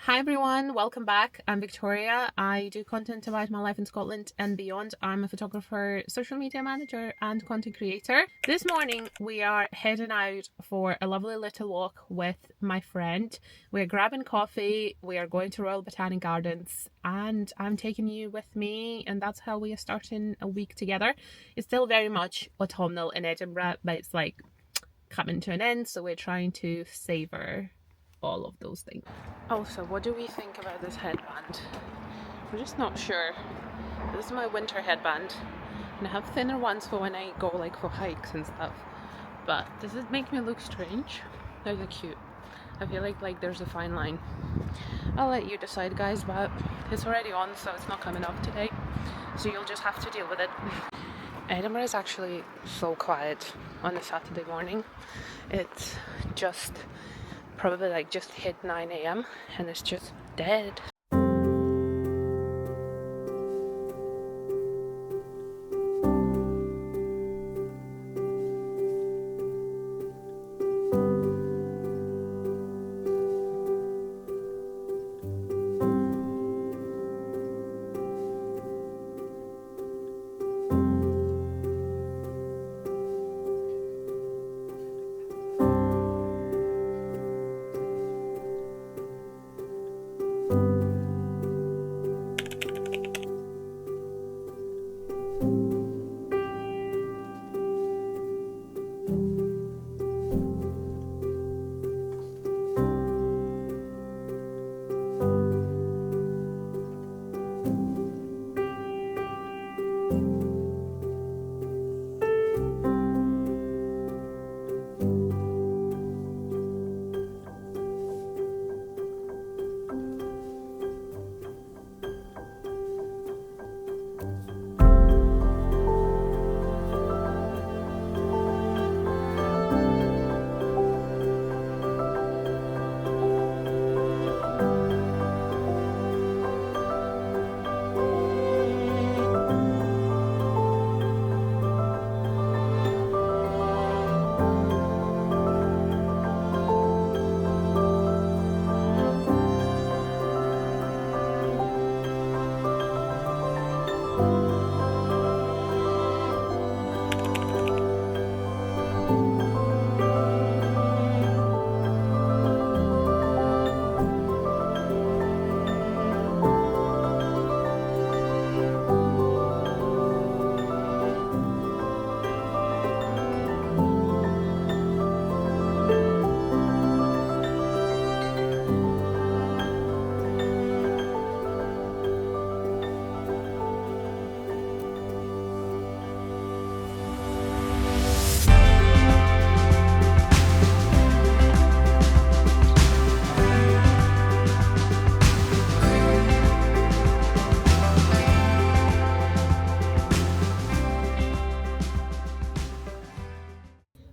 Hi everyone, welcome back. I'm Victoria. I do content about my life in Scotland and beyond. I'm a photographer, social media manager, and content creator. This morning we are heading out for a lovely little walk with my friend. We're grabbing coffee, we are going to Royal Botanic Gardens, and I'm taking you with me, and that's how we are starting a week together. It's still very much autumnal in Edinburgh, but it's like coming to an end, so we're trying to savor all of those things. Also, what do we think about this headband? We're just not sure. This is my winter headband, and I have thinner ones for when I go like for hikes and stuff. But does it make me look strange? They're cute. I feel like there's a fine line. I'll let you decide, guys, but it's already on, so it's not coming off today. So you'll just have to deal with it. Edinburgh is actually so quiet on a Saturday morning. It's just probably like just hit 9 a.m. and it's just dead.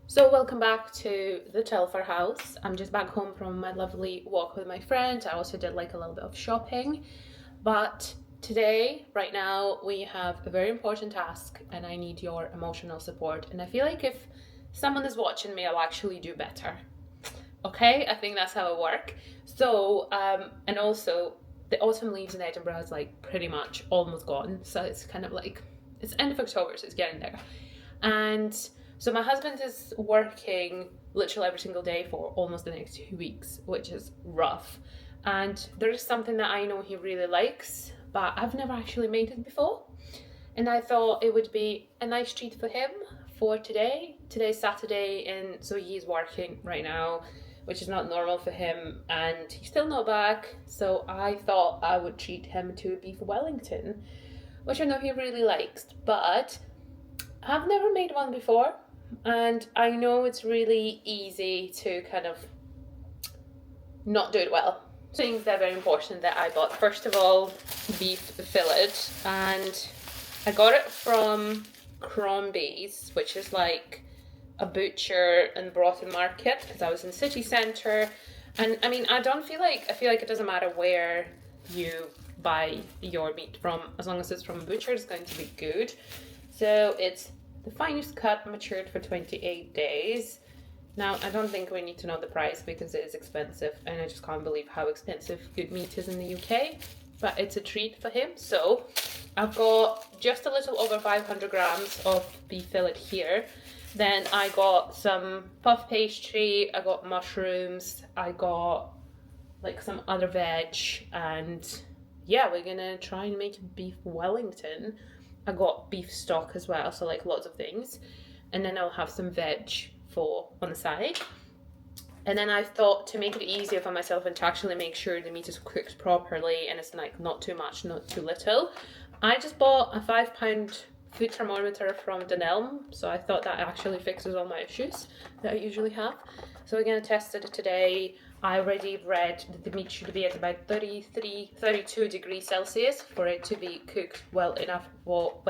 So welcome back to the Telfer house. I'm just back home from my lovely walk with my friend. I also did like a little bit of shopping, but today, right now, we have a very important task and I need your emotional support. And I feel like if someone is watching me, I'll actually do better. Okay, I think that's how it works. So, and also the autumn leaves in Edinburgh is like pretty much almost gone. So it's kind of like, it's end of October, so it's getting there. And so my husband is working literally every single day for almost the next 2 weeks, which is rough. And there is something that I know he really likes, but I've never actually made it before. And I thought it would be a nice treat for him for today. Today's Saturday, and so he's working right now, which is not normal for him, and he's still not back. So I thought I would treat him to a beef Wellington, which I know he really likes, but I've never made one before. And I know it's really easy to kind of not do it well. Things that are very important that I bought. First of all, beef fillet, and I got it from Crombie's, which is like a butcher and Broughton market, because I was in city centre. And I mean, I feel like it doesn't matter where you buy your meat from, as long as it's from a butcher, it's going to be good. So it's the finest cut, matured for 28 days. Now, I don't think we need to know the price because it is expensive, and I just can't believe how expensive good meat is in the UK, but it's a treat for him. So I've got just a little over 500 grams of beef fillet here. Then I got some puff pastry, I got mushrooms, I got like some other veg, and yeah, we're gonna try and make beef Wellington. I got beef stock as well, so like lots of things. And then I'll have some veg for on the side. And then I thought, to make it easier for myself and to actually make sure the meat is cooked properly and it's like not too much, not too little, I just bought a £5 food thermometer from Dunelm. So I thought that actually fixes all my issues that I usually have. So we're going to test it today. I already read that the meat should be at about 32 degrees Celsius for it to be cooked well enough for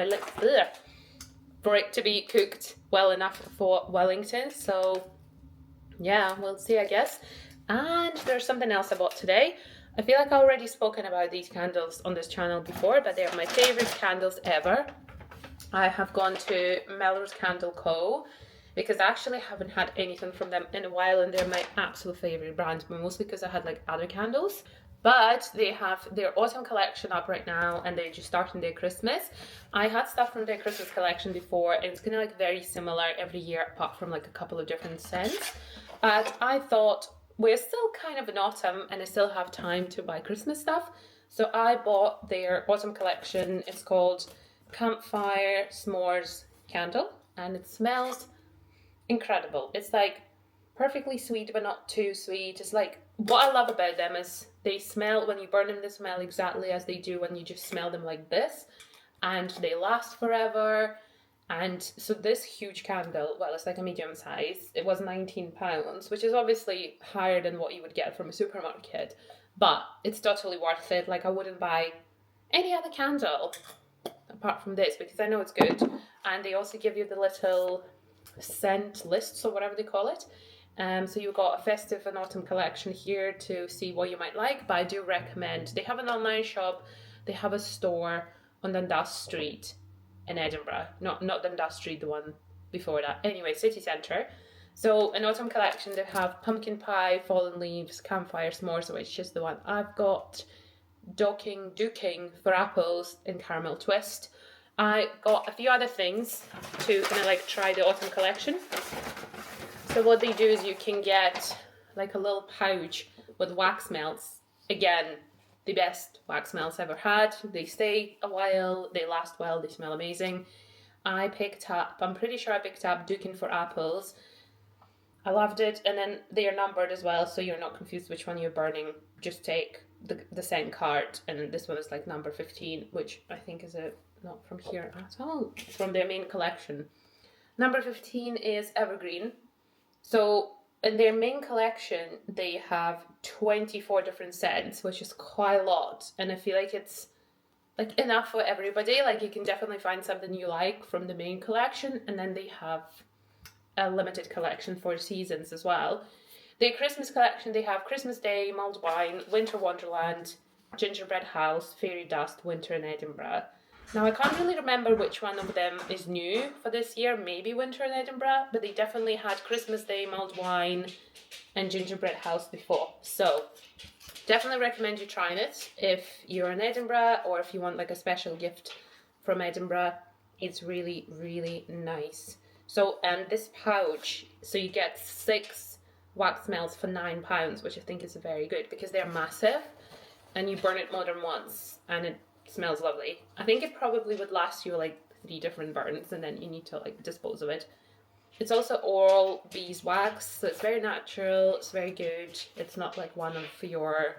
Wellington. So yeah, we'll see, I guess. And there's something else I bought today. I feel like I've already spoken about these candles on this channel before, but they're my favorite candles ever. I have gone to Melrose Candle Co. because I actually haven't had anything from them in a while, and they're my absolute favorite brand, but mostly because I had like other candles. But they have their autumn collection up right now, and they're just starting their Christmas. I had stuff from their Christmas collection before, and it's kind of like very similar every year apart from like a couple of different scents. But I thought we're still kind of in autumn and I still have time to buy Christmas stuff. So I bought their autumn collection. It's called Campfire S'mores Candle, and it smells incredible. It's like perfectly sweet but not too sweet. It's like, what I love about them is they smell, when you burn them, they smell exactly as they do when you just smell them like this, and they last forever. And so this huge candle, well, it's like a medium size, it was £19, which is obviously higher than what you would get from a supermarket, but it's totally worth it. Like, I wouldn't buy any other candle apart from this because I know it's good. And they also give you the little scent lists or whatever they call it. So you've got a festive and autumn collection here to see what you might like, but I do recommend, they have an online shop, they have a store on Dundas Street in Edinburgh, not Dundas Street, the one before that. Anyway, city centre. So in autumn collection they have pumpkin pie, fallen leaves, campfire s'mores, which is the one I've got, duking for apples, and caramel twist. I got a few other things to kind of like try the autumn collection. So what they do is you can get like a little pouch with wax melts. Again, the best wax melts I've ever had. They stay a while, they last well, they smell amazing. I'm pretty sure I picked up Dukin for apples. I loved it, and then they are numbered as well, so you're not confused which one you're burning. Just take the scent card, and this one is like number 15, which I think is not from here at all. It's from their main collection. Number 15 is Evergreen. So in their main collection, they have 24 different scents, which is quite a lot. And I feel like it's like enough for everybody. Like, you can definitely find something you like from the main collection. And then they have a limited collection for seasons as well. Their Christmas collection, they have Christmas Day, mulled wine, Winter Wonderland, Gingerbread House, Fairy Dust, Winter in Edinburgh. Now, I can't really remember which one of them is new for this year, maybe Winter in Edinburgh, but they definitely had Christmas Day, mulled wine, and Gingerbread House before. So, definitely recommend you trying it if you're in Edinburgh, or if you want like a special gift from Edinburgh. It's really, really nice. So, and this pouch, so you get 6 wax melts for £9, which I think is very good because they're massive, and you burn it more than once, and it smells lovely. I think it probably would last you like 3 different burns, and then you need to like dispose of it. It's also oral beeswax, so it's very natural, it's very good. It's not like one of your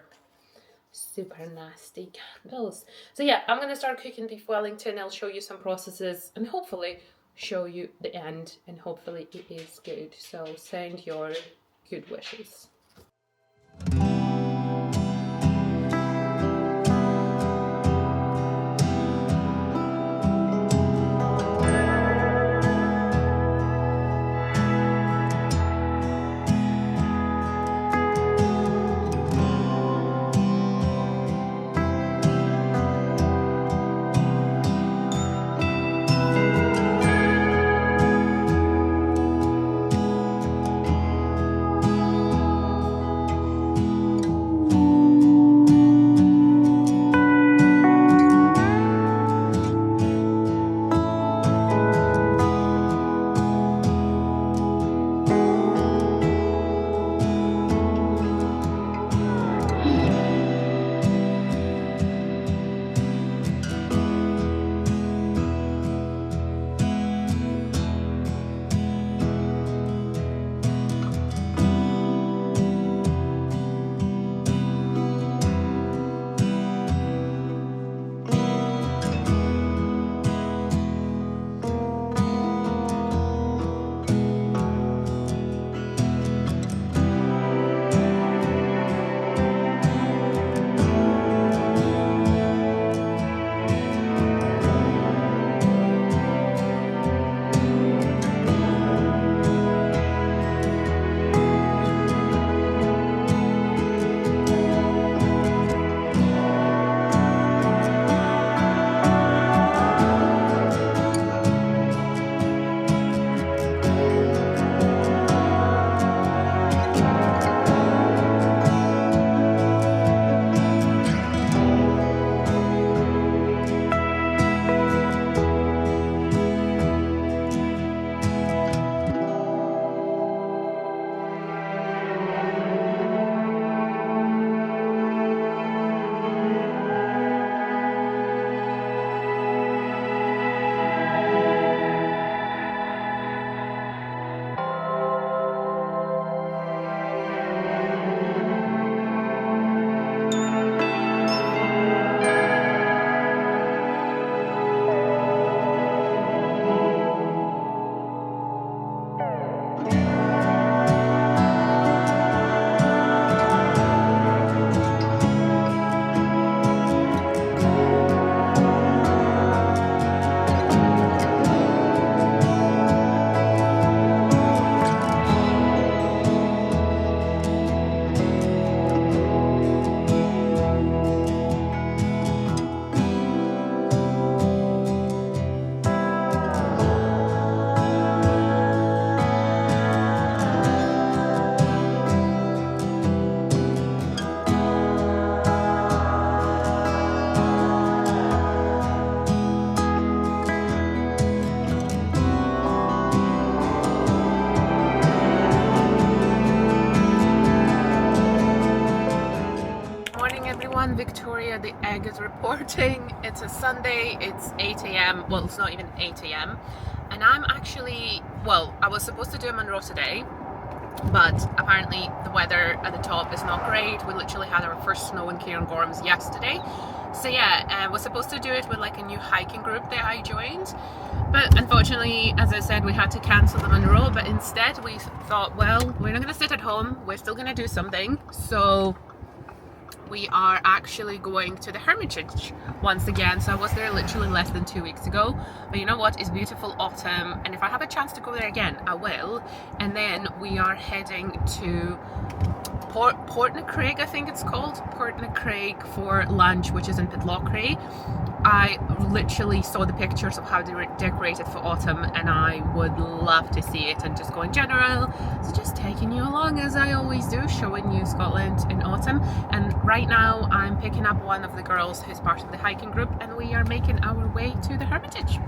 super nasty candles. So yeah, I'm gonna start cooking beef Wellington. I'll show you some processes and hopefully show you the end, and hopefully it is good. So send your good wishes. morning everyone. Victoria the egg is reporting. It's a Sunday, it's 8 a.m. Well, it's not even 8 a.m. and I'm actually, I was supposed to do a Monroe today, but apparently the weather at the top is not great. We literally had our first snow in Cairngorms yesterday. So yeah, I was supposed to do it with like a new hiking group that I joined, but unfortunately, as I said, we had to cancel the Monroe. But instead we thought, well, we're not going to sit at home, we're still going to do something. So we are actually going to the Hermitage once again. So I was there literally less than 2 weeks ago, but you know what, it's beautiful autumn, and if I have a chance to go there again I will. And then we are heading to Portnacraig, I think it's called, Portnacraig, for lunch, which is in Pitlochry. I literally saw the pictures of how they decorated for autumn, and I would love to see it and just go in general. So just taking you along as I always do, showing you Scotland in autumn. And right now I'm picking up one of the girls who's part of the hiking group, and we are making our way to the Hermitage.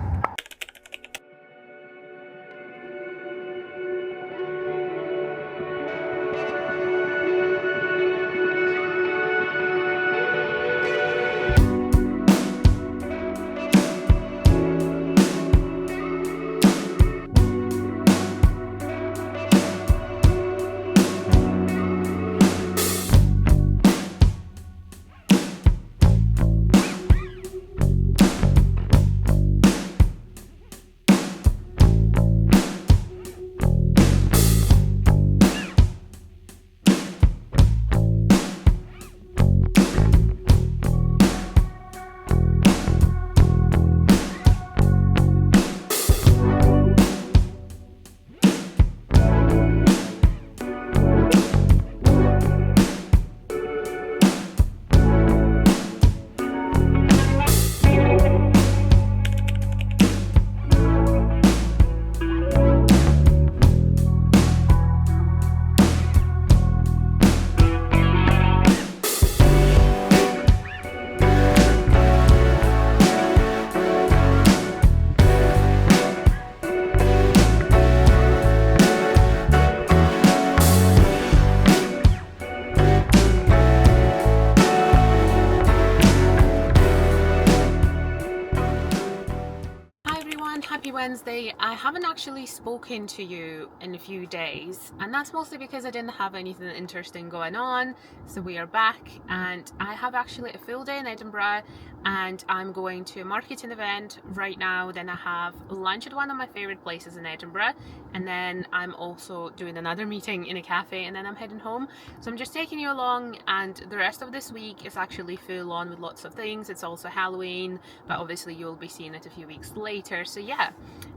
Happy Wednesday. I haven't actually spoken to you in a few days, and that's mostly because I didn't have anything interesting going on. So we are back, and I have actually a full day in Edinburgh, and I'm going to a marketing event right now. Then I have lunch at one of my favorite places in Edinburgh, and then I'm also doing another meeting in a cafe, and then I'm heading home. So I'm just taking you along, and the rest of this week is actually full on with lots of things. It's also Halloween, but obviously you'll be seeing it a few weeks later. So yeah,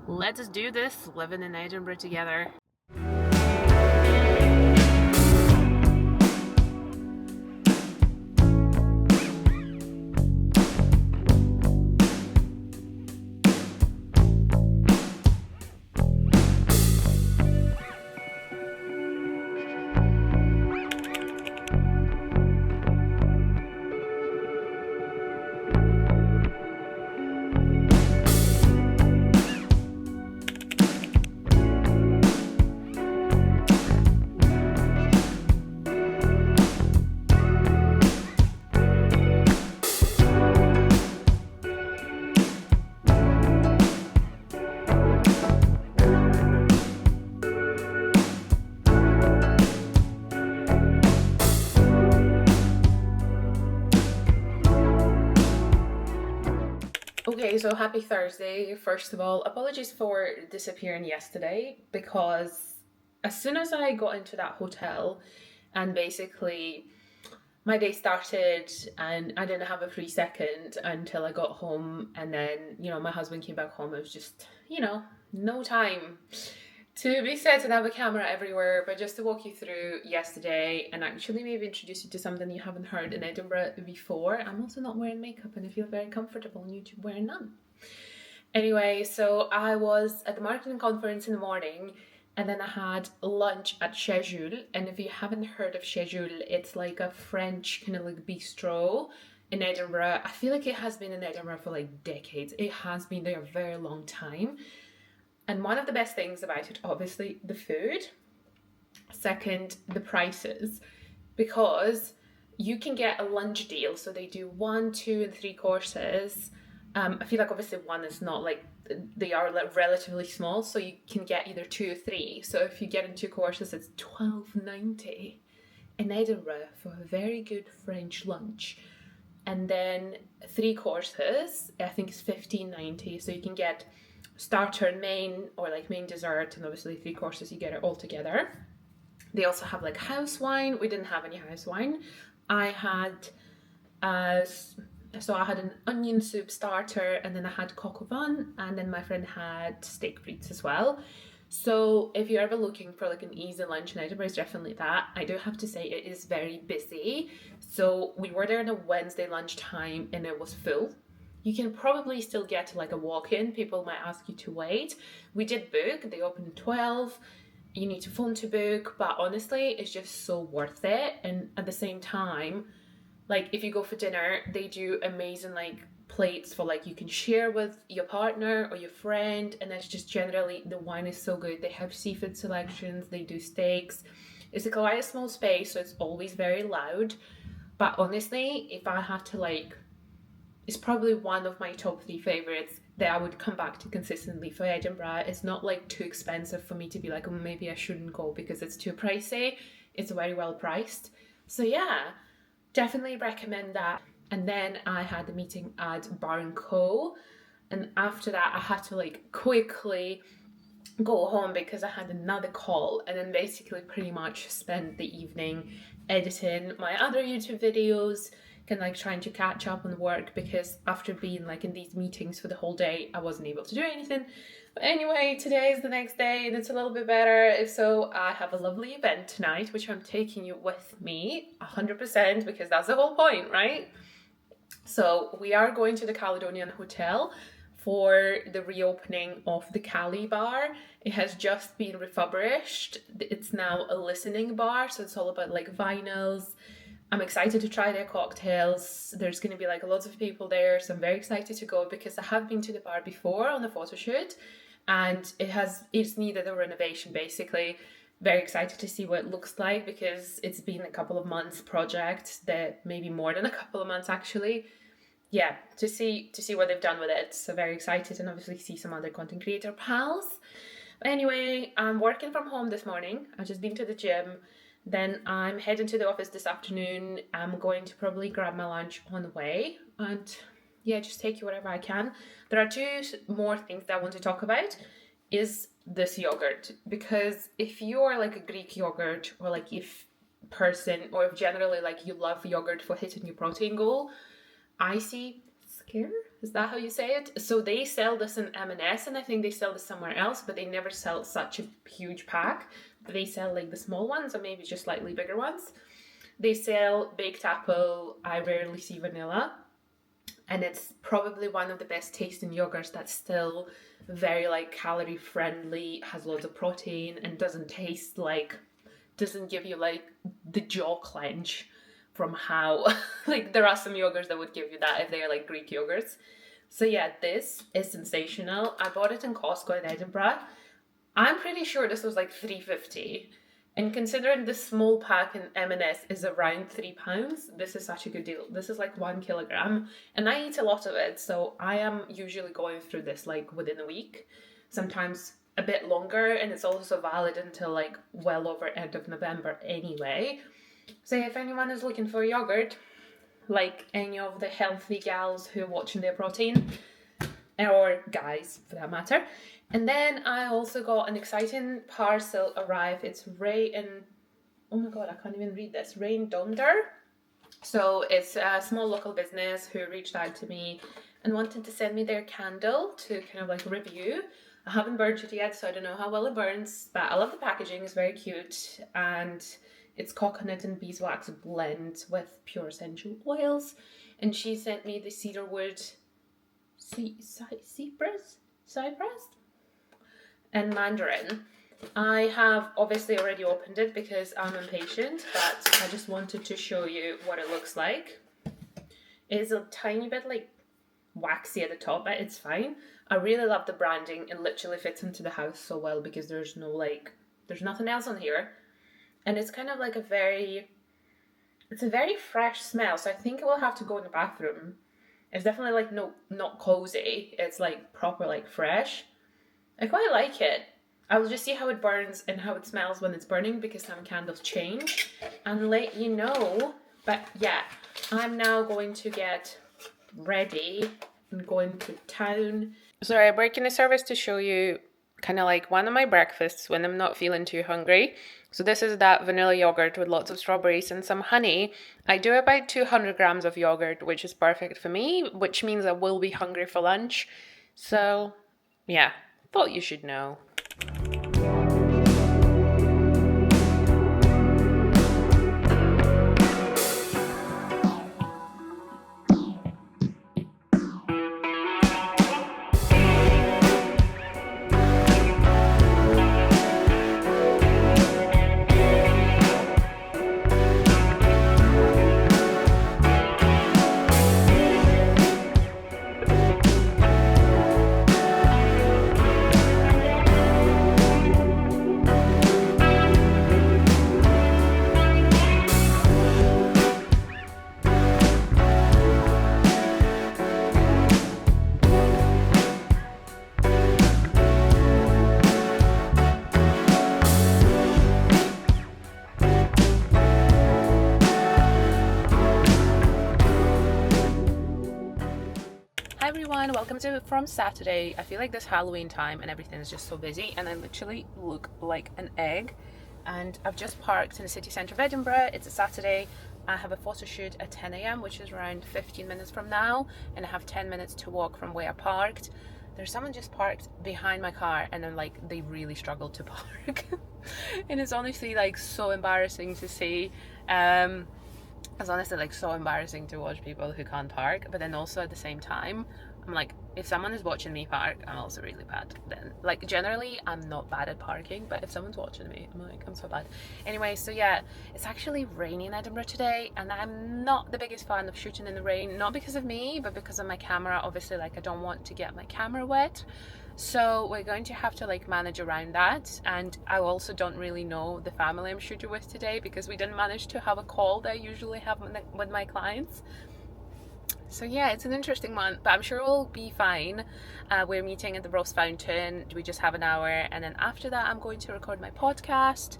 let's do this, living in Edinburgh together. Okay, so happy Thursday. First of all, apologies for disappearing yesterday, because as soon as I got into that hotel and basically my day started and I didn't have a free second until I got home, and then, my husband came back home. It was just, no time to be set and have a camera everywhere. But just to walk you through yesterday and actually maybe introduce you to something you haven't heard in Edinburgh before. I'm also not wearing makeup, and I feel very comfortable on YouTube wearing none. Anyway, so I was at the marketing conference in the morning, and then I had lunch at Chez Jules. And if you haven't heard of Chez Jules, it's like a French kind of like bistro in Edinburgh. I feel like it has been in Edinburgh for like decades. It has been there a very long time. And one of the best things about it, obviously, the food. Second, the prices. Because you can get a lunch deal. So they do 1, 2, and 3 courses. I feel like obviously one is not like, they are like relatively small, so you can get either 2 or 3. So if you get in 2 courses, it's $12.90 in Edinburgh for a very good French lunch. And then 3 courses, I think it's $15.90. So you can get starter and main, or like main dessert, and obviously 3 courses, you get it all together. They also have like house wine. We didn't have any house wine. I had so I had an onion soup starter, and then I had coq au vin, and then my friend had steak frites as well. So if you're ever looking for like an easy lunch in Edinburgh, it's definitely that. I do have to say it is very busy. So we were there on a Wednesday lunchtime and it was full. You can probably still get to like a walk-in. People might ask you to wait. We did book. They opened at 12. You need to phone to book, but honestly, it's just so worth it. And at the same time, like if you go for dinner, they do amazing like plates for like you can share with your partner or your friend, and it's just generally the wine is so good. They have seafood selections, they do steaks. It's like quite a small space, so it's always very loud. But honestly, if I had to like, it's probably one of my top 3 favorites that I would come back to consistently for Edinburgh. It's not like too expensive for me to be like, oh, maybe I shouldn't go because it's too pricey. It's very well priced. So yeah, definitely recommend that. And then I had a meeting at Bar & Co. And after that, I had to like quickly go home because I had another call, and then basically pretty much spent the evening editing my other YouTube videos, kind of like trying to catch up on work, because after being like in these meetings for the whole day, I wasn't able to do anything. But anyway, today is the next day and it's a little bit better. If so, I have a lovely event tonight, which I'm taking you with me 100%, because that's the whole point, right? So we are going to the Caledonian Hotel for the reopening of the Caley bar. It has just been refurbished. It's now a listening bar, so it's all about like vinyls. I'm excited to try their cocktails. There's going to be like lots of people there, so I'm very excited to go because I have been to the bar before on a photo shoot, and it's needed a renovation basically. Very excited to see what it looks like because it's been a couple of months project, that maybe more than a couple of months actually. Yeah, to see what they've done with it. So very excited, and obviously see some other content creator pals. But anyway, I'm working from home this morning. I've just been to the gym. Then I'm heading to the office this afternoon. I'm going to probably grab my lunch on the way and yeah, just take you whatever I can. There are 2 more things that I want to talk about. Is this yogurt, because if you're like a Greek yogurt, or like if person, or if generally like you love yogurt for hitting your protein goal, Icy Scare, is that how you say it? So they sell this in M&S, and I think they sell this somewhere else, but they never sell such a huge pack. They sell like the small ones, or maybe just slightly bigger ones. They sell baked apple. I rarely see vanilla, and it's probably one of the best tasting yogurts that's still very like calorie friendly, has loads of protein, and doesn't give you like the jaw clench from how like there are some yogurts that would give you that if they're like Greek yogurts. So yeah, this is sensational. I bought it in Costco in Edinburgh. I'm pretty sure this was like $3.50, and considering the small pack in M&S is around £3, this is such a good deal. This is like 1 kilogram, and I eat a lot of it, so I am usually going through this like within a week, sometimes a bit longer, and it's also valid until like well over end of November anyway. So if anyone is looking for yogurt, like any of the healthy gals who are watching their protein, or guys for that matter. And then I also got an exciting parcel arrive. It's oh my god, I can't even read this. Rain Donder. So it's a small local business who reached out to me and wanted to send me their candle to kind of like review. I haven't burnt it yet, so I don't know how well it burns, but I love the packaging. It's very cute, and it's coconut and beeswax blend with pure essential oils. And she sent me the cedarwood cypress and mandarin. I have obviously already opened it because I'm impatient, but I just wanted to show you what it looks like. It's a tiny bit like waxy at the top, but it's fine. I really love the branding. It literally fits into the house so well because there's nothing else on here. And it's kind of like a very It's a very fresh smell, so I think I will have to go in the bathroom. It's definitely like not cozy. It's like proper like fresh. I quite like it. I will just see how it burns and how it smells when it's burning, because some candles change, and let you know. But yeah, I'm now going to get ready and going to town. Sorry, I'm breaking the service to show you kind of like one of my breakfasts when I'm not feeling too hungry. So this is that vanilla yogurt with lots of strawberries and some honey. I do about 200 grams of yogurt, which is perfect for me, which means I will be hungry for lunch. So yeah, thought you should know. Welcome to From Saturday. I feel like this Halloween time and everything is just so busy, and I literally look like an egg. And I've just parked in the city centre of Edinburgh. It's a Saturday. I have a photo shoot at 10 a.m, which is around 15 minutes from now, and I have 10 minutes to walk from where I parked. There's someone just parked behind my car, and then like they really struggled to park. And it's honestly like so embarrassing to see. It's honestly like so embarrassing to watch people who can't park, but then also at the same time I'm like, if someone is watching me park, I'm also really bad then. Like generally I'm not bad at parking, but if someone's watching me, I'm like, I'm so bad. Anyway, so yeah, it's actually raining in Edinburgh today, and I'm not the biggest fan of shooting in the rain, not because of me, but because of my camera. Obviously, like I don't want to get my camera wet. So we're going to have to like manage around that. And I also don't really know the family I'm shooting with today, because we didn't manage to have a call that I usually have with my clients. So yeah, it's an interesting one, but I'm sure we'll be fine. We're meeting at the Ross Fountain. We just have an hour, and then after that I'm going to record my podcast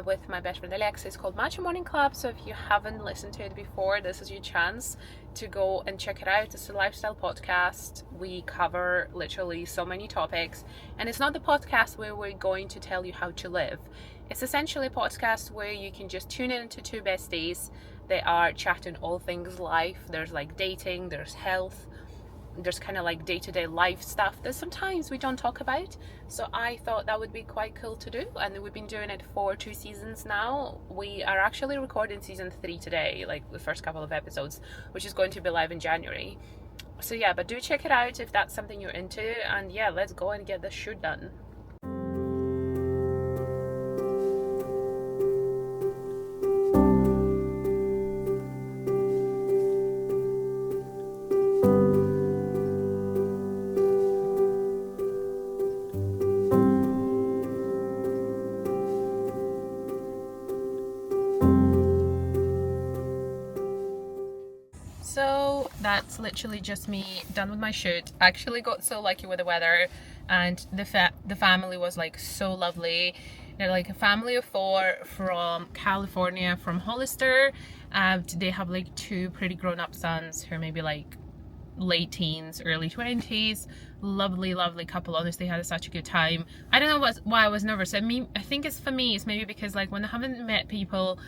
with my best friend Alexa. It's called Matcha Morning Club, so if you haven't listened to it before, this is your chance to go and check it out. It's a lifestyle podcast. We cover literally so many topics, and it's not the podcast where we're going to tell you how to live. It's essentially a podcast where you can just tune in to two besties. They are chatting all things life. There's like dating, there's health, there's kind of like day-to-day life stuff that sometimes we don't talk about. So I thought that would be quite cool to do, and we've been doing it for 2 seasons now. We are actually recording season 3 today, like the first couple of episodes, which is going to be live in January. So yeah, but do check it out if that's something you're into, and yeah, let's go and get this shoot done. So that's literally just me done with my shoot. I actually got so lucky with the weather, and the family was like so lovely. They're like a family of 4 from California, from Hollister. They have like 2 pretty grown-up sons who are maybe like late teens, early 20s. Lovely couple. Honestly, had such a good time. I don't know why I was nervous. I think it's for me, it's maybe because like when I haven't met people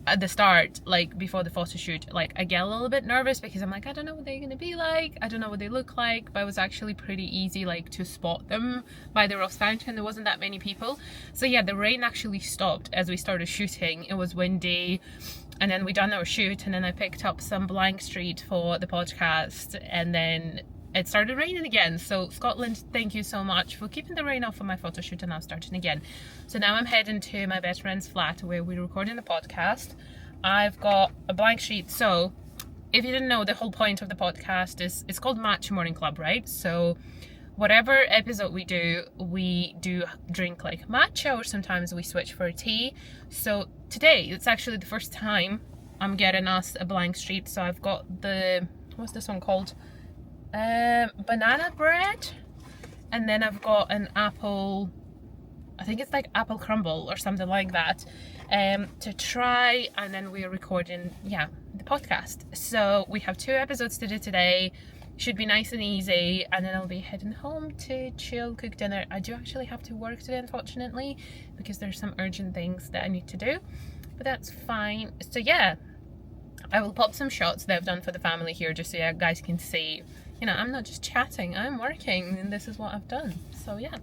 at the start, like before the photo shoot, like I get a little bit nervous because I'm like, I don't know what they're gonna be like, I don't know what they look like. But it was actually pretty easy like to spot them by the Ross Fountain. There wasn't that many people. So yeah, the rain actually stopped as we started shooting. It was windy, and then we done our shoot, and then I picked up some blank street for the podcast, and then it started raining again. So Scotland, thank you so much for keeping the rain off of my photo shoot and now starting again. So now I'm heading to my best friend's flat where we're recording the podcast. I've got a blank sheet. So if you didn't know, the whole point of the podcast is, it's called Matcha Morning Club, right? So whatever episode we do drink like matcha, or sometimes we switch for a tea. So today, it's actually the first time I'm getting us a blank sheet. So I've got the, what's this one called? Banana bread. And then I've got an apple, I think it's like apple crumble or something like that, to try. And then we're recording, yeah, the podcast. So we have 2 episodes to do today. Should be nice and easy, and then I'll be heading home to chill, cook dinner. I do actually have to work today, unfortunately, because there's some urgent things that I need to do, but that's fine. So yeah, I will pop some shots that I've done for the family here, just so you guys can see, you know, I'm not just chatting, I'm working, and this is what I've done. So yeah.